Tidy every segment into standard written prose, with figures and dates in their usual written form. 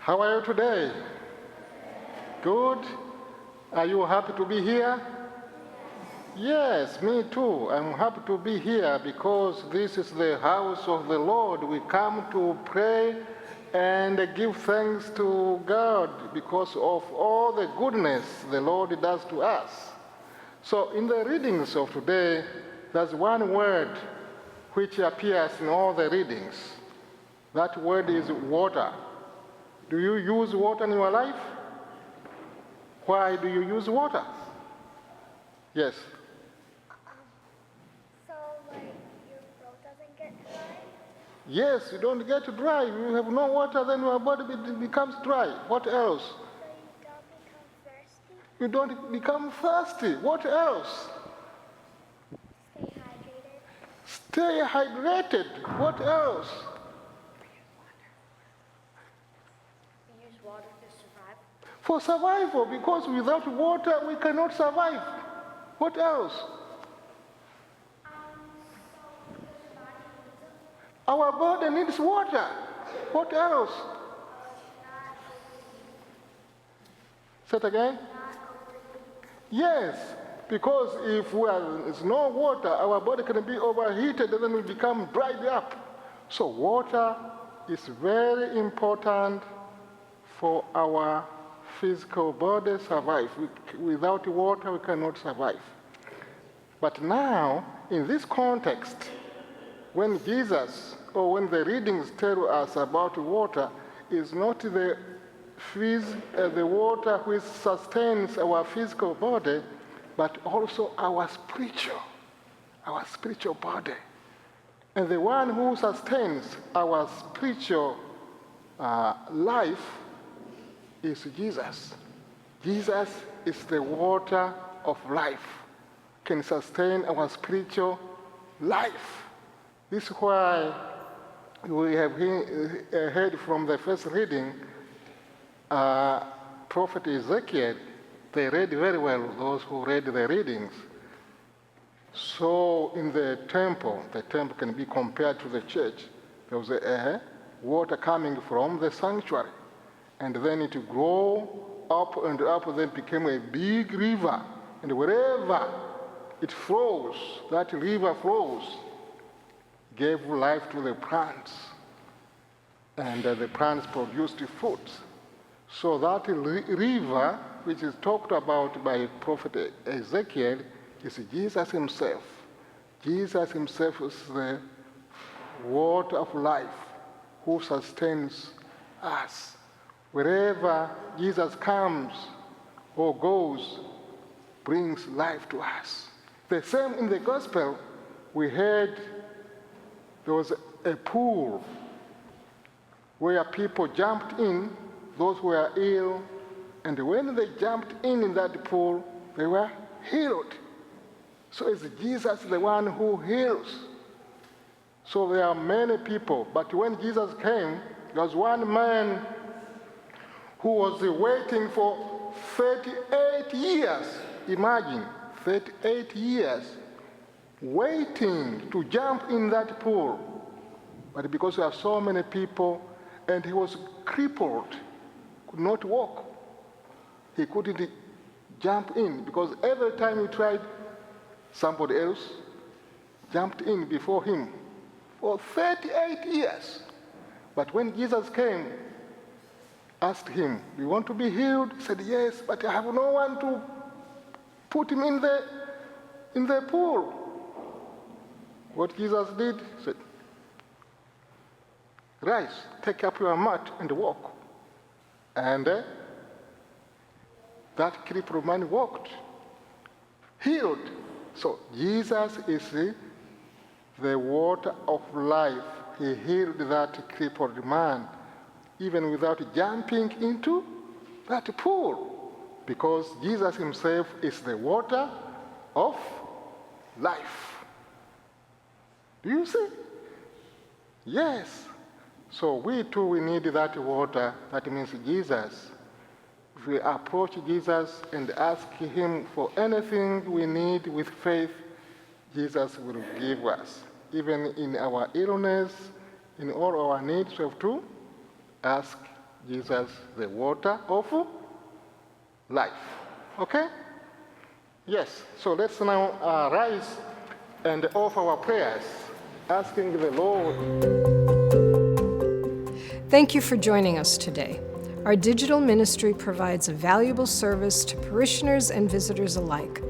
How are you today? Good? Are you happy to be here? Yes, me too. I'm happy to be here because this is the house of the Lord. We come to pray and give thanks to God because of all the goodness the Lord does to us. So in the readings of today, there's one word which appears in all the readings. That word is water. Do you use water in your life? Why do you use water? Yes. So, like, your throat doesn't get dry? Yes, you don't get dry. You have no water, then your body becomes dry. What else? So you don't become thirsty? You don't become thirsty. What else? Stay hydrated? Stay hydrated. What else? You use water to survive? For survival, because without water we cannot survive. What else? Our body needs water. What else? Say it again. Yes, because if there's no water, our body can be overheated and then we become dried up. So water is very important for our physical body survive. Without water, we cannot survive. But now, in this context, when Jesus, or when the readings tell us about water, is not the water which sustains our physical body, but also our spiritual body. And the one who sustains our spiritual life is Jesus. Jesus is the water of life, can sustain our spiritual life. This is why we have heard from the first reading, Prophet Ezekiel. They read very well, those who read the readings. So in the temple can be compared to the church. There was water coming from the sanctuary. And then it grew up and up, then became a big river. And wherever it flows, that river flows, gave life to the plants. And the plants produced fruit. So that river, which is talked about by Prophet Ezekiel, is Jesus himself. Jesus himself is the water of life who sustains us. Wherever Jesus comes or goes, brings life to us. The same in the gospel, we heard there was a pool where people jumped in, those who were ill, and when they jumped in that pool, they were healed. So is Jesus the one who heals? So there are many people, but when Jesus came, there was one man who was waiting for 38 years. Imagine, 38 years waiting to jump in that pool. But because there are so many people, and he was crippled, could not walk, he couldn't jump in, because every time he tried, somebody else jumped in before him for 38 years. But when Jesus came, asked him, "Do you want to be healed?" He said, "Yes, but I have no one to put him in the pool." What Jesus did, he said, "Rise, take up your mat and walk." And that crippled man walked, healed. So Jesus is the water of life. He healed that crippled man, even without jumping into that pool, because Jesus himself is the water of life. Do you see? Yes. So we too, we need that water. That means Jesus. If we approach Jesus and ask him for anything we need with faith, Jesus will give us. Even in our illness, in all our needs, we have to ask Jesus, the water of life. Okay? Yes, so let's now rise and offer our prayers, asking the Lord. Thank you for joining us today. Our digital ministry provides a valuable service to parishioners and visitors alike.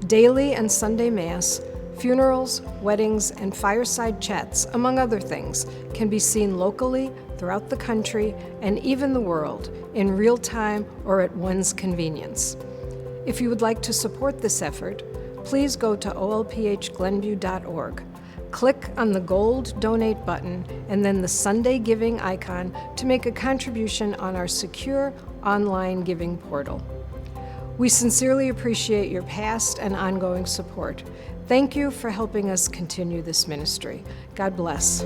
Daily and Sunday Mass, funerals, weddings, and fireside chats, among other things, can be seen locally, throughout the country, and even the world, in real time or at one's convenience. If you would like to support this effort, please go to olphglenview.org. Click on the gold donate button and then the Sunday giving icon to make a contribution on our secure online giving portal. We sincerely appreciate your past and ongoing support. Thank you for helping us continue this ministry. God bless.